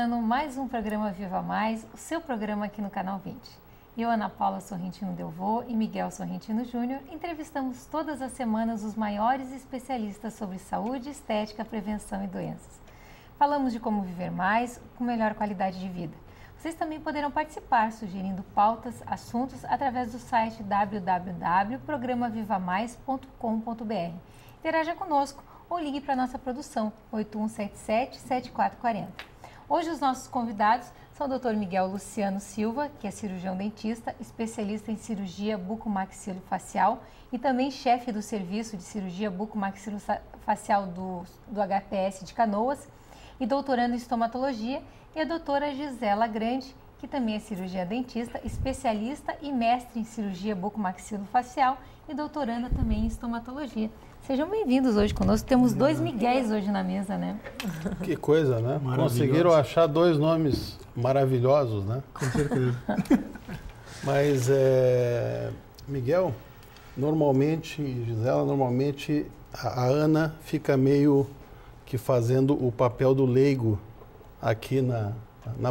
começando mais um programa Viva Mais, o seu programa aqui no Canal 20. Eu, Ana Paula Sorrentino Delvaux e Miguel Sorrentino Júnior, entrevistamos todas as semanas os maiores especialistas sobre saúde, estética, prevenção e doenças. Falamos de como viver mais, com melhor qualidade de vida. Vocês também poderão participar, sugerindo pautas, assuntos, através do site www.programavivamais.com.br. Interaja conosco ou ligue para a nossa produção, 8177-7440. Hoje os nossos convidados são o Dr. Miguel Luciano Silva, que é cirurgião dentista, especialista em cirurgia bucomaxilofacial e também chefe do serviço de cirurgia bucomaxilofacial do HPS de Canoas, e doutorando em estomatologia, e a doutora Gisela Grande, que também é cirurgiã dentista, especialista e mestre em cirurgia bucomaxilofacial e doutoranda também em estomatologia. Sejam bem-vindos hoje conosco. Temos dois Miguéis hoje na mesa, né? Que coisa, né? Conseguiram achar dois nomes maravilhosos, né? Com certeza. Mas, Miguel, normalmente, Gisela, normalmente a Ana fica meio que fazendo o papel do leigo aqui na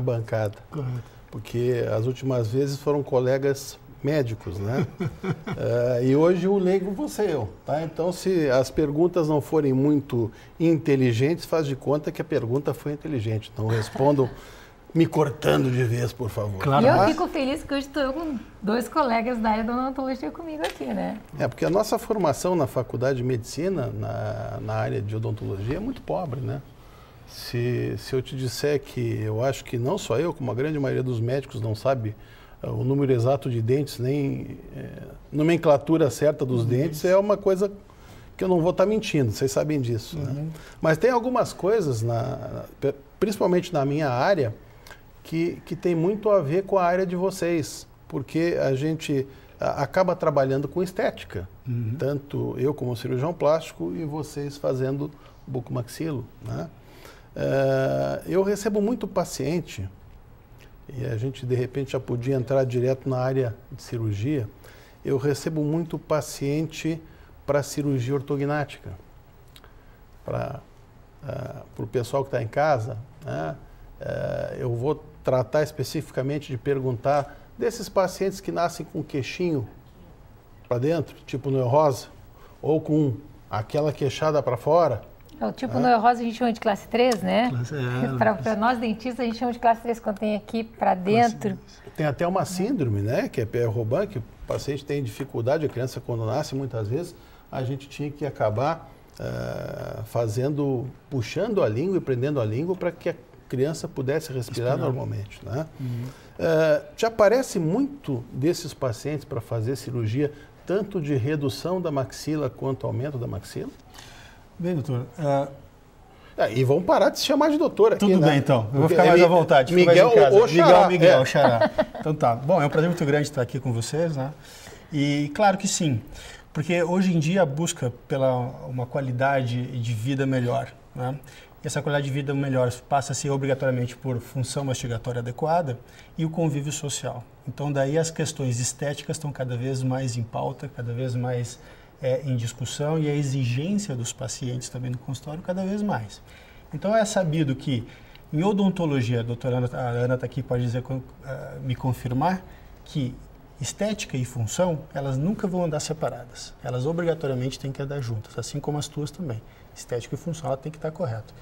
bancada. Correto. Porque as últimas vezes foram colegas médicos, né? E hoje o leigo vou ser eu, tá? Então, se as perguntas não forem muito inteligentes, faz de conta que a pergunta foi inteligente. Então, respondam me cortando de vez, por favor. Claro. E eu fico feliz que hoje estou com dois colegas da área da odontologia comigo aqui, né? Porque a nossa formação na faculdade de medicina, na área de odontologia, é muito pobre, né? Se eu te disser que eu acho que não só eu, como a grande maioria dos médicos não sabe o número exato de dentes, nem nomenclatura certa dos dentes, é uma coisa que eu não vou estar mentindo, vocês sabem disso. Né? Mas tem algumas coisas, principalmente na minha área, que tem muito a ver com a área de vocês, porque a gente acaba trabalhando com estética, tanto eu como cirurgião plástico e vocês fazendo bucomaxilo, né? Eu recebo muito paciente, e a gente de repente já podia entrar direto na área de cirurgia, eu recebo muito paciente para cirurgia ortognática, para o pessoal que está em casa, né? Eu vou tratar especificamente de perguntar desses pacientes que nascem com queixinho para dentro, tipo neurose, ou com aquela queixada para fora. O tipo neurose a gente chama de classe 3, né? Para nós dentistas a gente chama de classe 3 quando tem aqui para dentro. Tem até uma síndrome, né? Que é Pierre-Robin, que o paciente tem dificuldade, a criança quando nasce, muitas vezes, a gente tinha que acabar puxando a língua e prendendo a língua para que a criança pudesse respirar normalmente, né? Te aparece muito desses pacientes para fazer cirurgia, tanto de redução da maxila quanto aumento da maxila? Bem, doutor. E vamos parar de se chamar de doutor aqui, Tudo né? bem, então. Eu vou ficar mais à vontade. Miguel ou Xará. Miguel, Xará. Então tá. Bom, é um prazer muito grande estar aqui com vocês, né? E claro que sim, porque hoje em dia a busca pela uma qualidade de vida melhor, né? E essa qualidade de vida melhor passa a ser obrigatoriamente por função mastigatória adequada e o convívio social. Então daí as questões estéticas estão cada vez mais em pauta, cada vez mais em discussão, e a exigência dos pacientes também no consultório cada vez mais. Então é sabido que em odontologia, a doutora Ana está aqui, pode dizer, me confirmar que estética e função, elas nunca vão andar separadas. Elas obrigatoriamente têm que andar juntas, assim como as tuas também. Estética e função, ela tem que estar correta.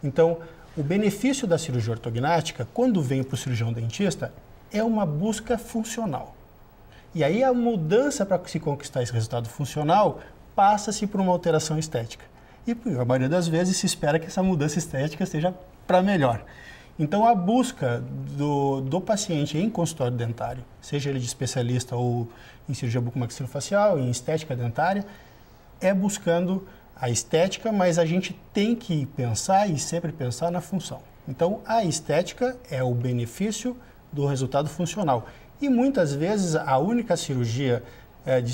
Então, o benefício da cirurgia ortognática, quando vem para o cirurgião dentista, é uma busca funcional. E aí a mudança para se conquistar esse resultado funcional passa-se por uma alteração estética. E a maioria das vezes se espera que essa mudança estética seja para melhor. Então a busca do paciente em consultório dentário, seja ele de especialista ou em cirurgia bucomaxilofacial, em estética dentária, é buscando a estética, mas a gente tem que pensar e sempre pensar na função. Então a estética é o benefício do resultado funcional. E muitas vezes a única cirurgia de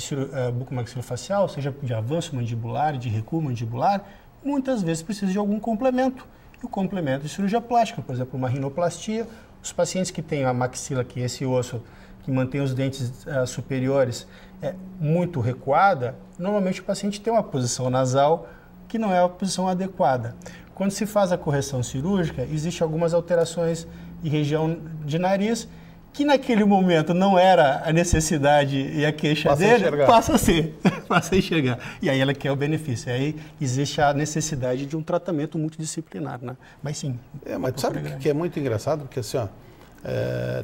bucomaxilofacial, seja de avanço mandibular, de recuo mandibular, muitas vezes precisa de algum complemento. E o complemento de cirurgia plástica, por exemplo, uma rinoplastia, os pacientes que têm a maxila, que é esse osso que mantém os dentes superiores muito recuada, normalmente o paciente tem uma posição nasal que não é a posição adequada. quando se faz a correção cirúrgica, existem algumas alterações em região de nariz, que naquele momento não era a necessidade e a queixa dele, passa a enxergar. E aí ela quer o benefício. E aí existe a necessidade de um tratamento multidisciplinar, né? Mas sim. Mas sabe o que é muito engraçado? Porque assim, ó,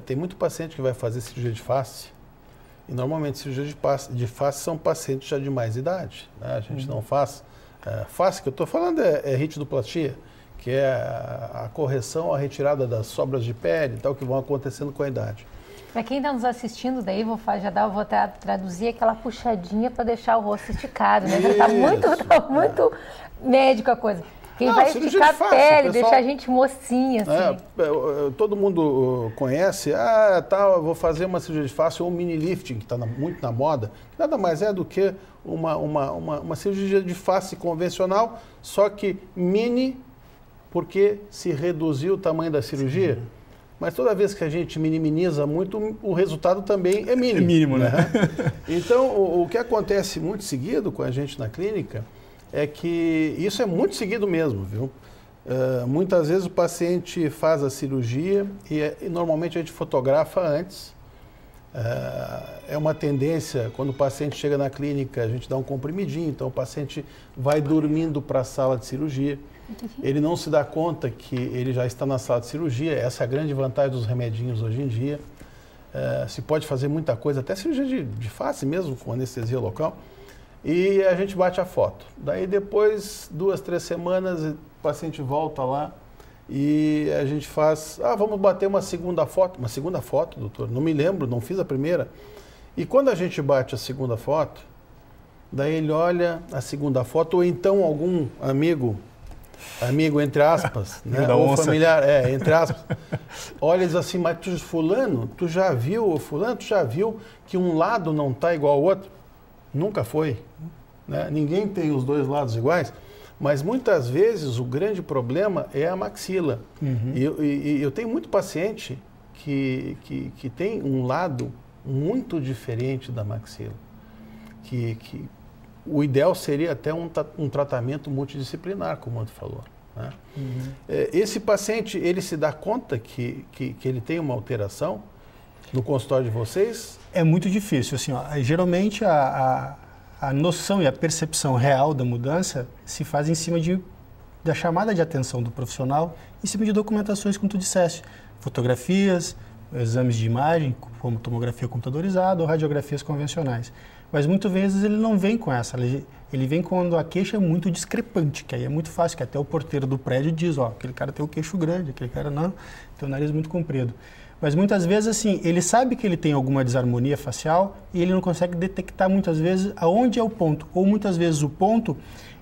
tem muito paciente que vai fazer cirurgia de face, e normalmente cirurgia de face são pacientes já de mais idade, né? A gente não faz. Face que eu estou falando é ritidoplastia, que é a correção, a retirada das sobras de pele e tal, que vão acontecendo com a idade. Para quem está nos assistindo, daí vou traduzir aquela puxadinha para deixar o rosto esticado, né? Está muito médico a coisa. Quem vai esticar a pele, pessoal, deixar a gente mocinha, assim. Todo mundo conhece, eu vou fazer uma cirurgia de face ou um mini lifting, que está muito na moda. Nada mais é do que uma cirurgia de face convencional, só que mini, porque se reduziu o tamanho da cirurgia. Sim. Mas toda vez que a gente minimiza muito, o resultado também é mínimo. É mínimo, né? Então, o que acontece muito seguido com a gente na clínica é que isso é muito seguido mesmo, viu? Muitas vezes o paciente faz a cirurgia e normalmente a gente fotografa antes. É uma tendência, quando o paciente chega na clínica, a gente dá um comprimidinho, então o paciente vai dormindo para a sala de cirurgia. Ele não se dá conta que ele já está na sala de cirurgia, essa é a grande vantagem dos remedinhos hoje em dia. Se pode fazer muita coisa, até cirurgia de face mesmo, com anestesia local, e a gente bate a foto. Daí depois, 2, 3 semanas, o paciente volta lá e a gente faz, vamos bater uma segunda foto, doutor, não me lembro, não fiz a primeira. E quando a gente bate a segunda foto, daí ele olha a segunda foto, ou então algum amigo entre aspas, né? Ou familiar, entre aspas, olha e diz assim, mas tu já viu que um lado não está igual ao outro? Nunca foi, né? Ninguém tem os dois lados iguais, mas muitas vezes o grande problema é a maxila. Uhum. E eu tenho muito paciente que tem um lado muito diferente da maxila, que o ideal seria até um tratamento multidisciplinar, como tu falou, né? Uhum. Esse paciente, ele se dá conta que ele tem uma alteração no consultório de vocês? É muito difícil. Assim, geralmente a noção e a percepção real da mudança se faz em cima da chamada de atenção do profissional, em cima de documentações, como tu disseste, fotografias, exames de imagem, como tomografia computadorizada ou radiografias convencionais. Mas muitas vezes ele não vem com essa, ele vem quando a queixa é muito discrepante, que aí é muito fácil, que até o porteiro do prédio diz, aquele cara tem o queixo grande, aquele cara não, tem o nariz muito comprido. Mas muitas vezes, assim, ele sabe que ele tem alguma desarmonia facial e ele não consegue detectar muitas vezes aonde é o ponto, ou muitas vezes o ponto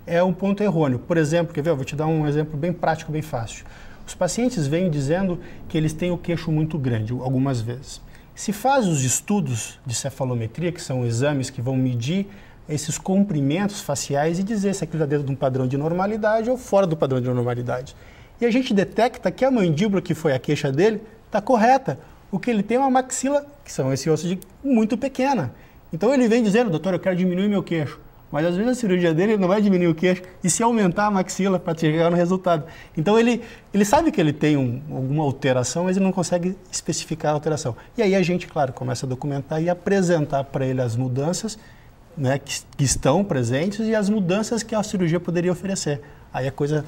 é um ponto errôneo. Por exemplo, quer ver? Eu vou te dar um exemplo bem prático, bem fácil. Os pacientes vêm dizendo que eles têm o queixo muito grande, algumas vezes. Se faz os estudos de cefalometria, que são exames que vão medir esses comprimentos faciais e dizer se aquilo está dentro de um padrão de normalidade ou fora do padrão de normalidade. E a gente detecta que a mandíbula, que foi a queixa dele, está correta. O que ele tem é uma maxila, que são esse osso muito pequena. Então ele vem dizendo, doutor, eu quero diminuir meu queixo. Mas às vezes a cirurgia dele não vai diminuir o queixo, e se aumentar a maxila para chegar no resultado. Então ele sabe que ele tem alguma alteração, mas ele não consegue especificar a alteração. E aí a gente, claro, começa a documentar e apresentar para ele as mudanças, né, que estão presentes e as mudanças que a cirurgia poderia oferecer. Aí a coisa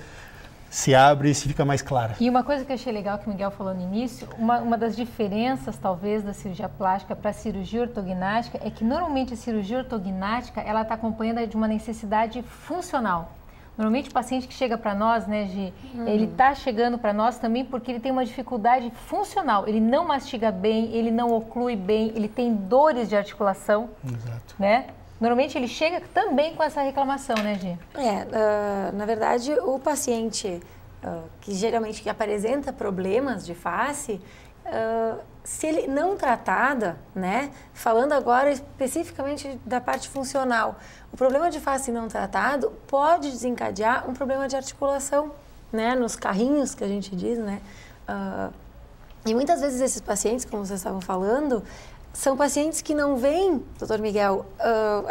se abre e se fica mais clara. E uma coisa que eu achei legal que o Miguel falou no início, uma das diferenças, talvez, da cirurgia plástica para a cirurgia ortognática é que, normalmente, a cirurgia ortognática, ela está acompanhada de uma necessidade funcional. Normalmente, o paciente que chega para nós, né, Gi, ele está chegando para nós também porque ele tem uma dificuldade funcional. Ele não mastiga bem, ele não oclui bem, ele tem dores de articulação. Exato. Né? Normalmente ele chega também com essa reclamação, né, Gi? Na verdade, o paciente que geralmente apresenta problemas de face, se ele não tratada, né, falando agora especificamente da parte funcional, o problema de face não tratado pode desencadear um problema de articulação, né, nos carrinhos que a gente diz, né, e muitas vezes esses pacientes, como vocês estavam falando, são pacientes que não vêm, doutor Miguel,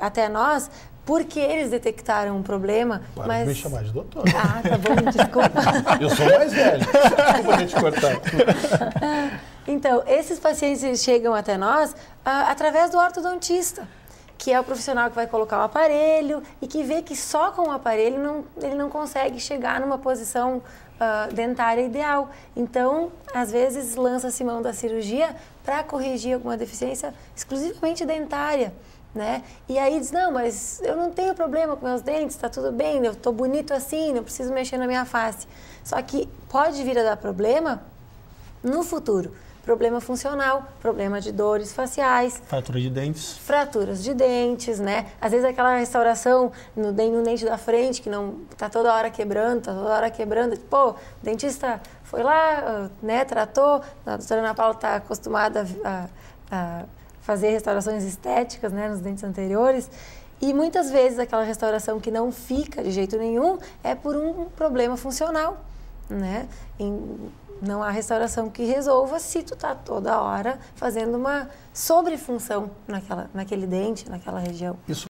até nós porque eles detectaram um problema, Para mas... de me chamar de doutor. Ah, tá bom, desculpa. Eu sou mais velho. Desculpa te cortar. Então, esses pacientes eles chegam até nós através do ortodontista, que é o profissional que vai colocar o aparelho e que vê que só com o aparelho ele não consegue chegar numa posição dentária ideal. Então, às vezes, lança-se mão da cirurgia para corrigir alguma deficiência exclusivamente dentária, né? E aí diz, não, mas eu não tenho problema com meus dentes, está tudo bem, eu estou bonito assim, não preciso mexer na minha face. Só que pode vir a dar problema no futuro. Problema funcional, problema de dores faciais. Fratura de dentes. Fraturas de dentes, né? Às vezes aquela restauração no dente da frente que não tá toda hora quebrando, Pô, o dentista foi lá, né, tratou. A doutora Ana Paula está acostumada a fazer restaurações estéticas, né, nos dentes anteriores. E muitas vezes aquela restauração que não fica de jeito nenhum é por um problema funcional, né? Não há restauração que resolva se tu tá toda hora fazendo uma sobrefunção naquele dente, naquela região. Isso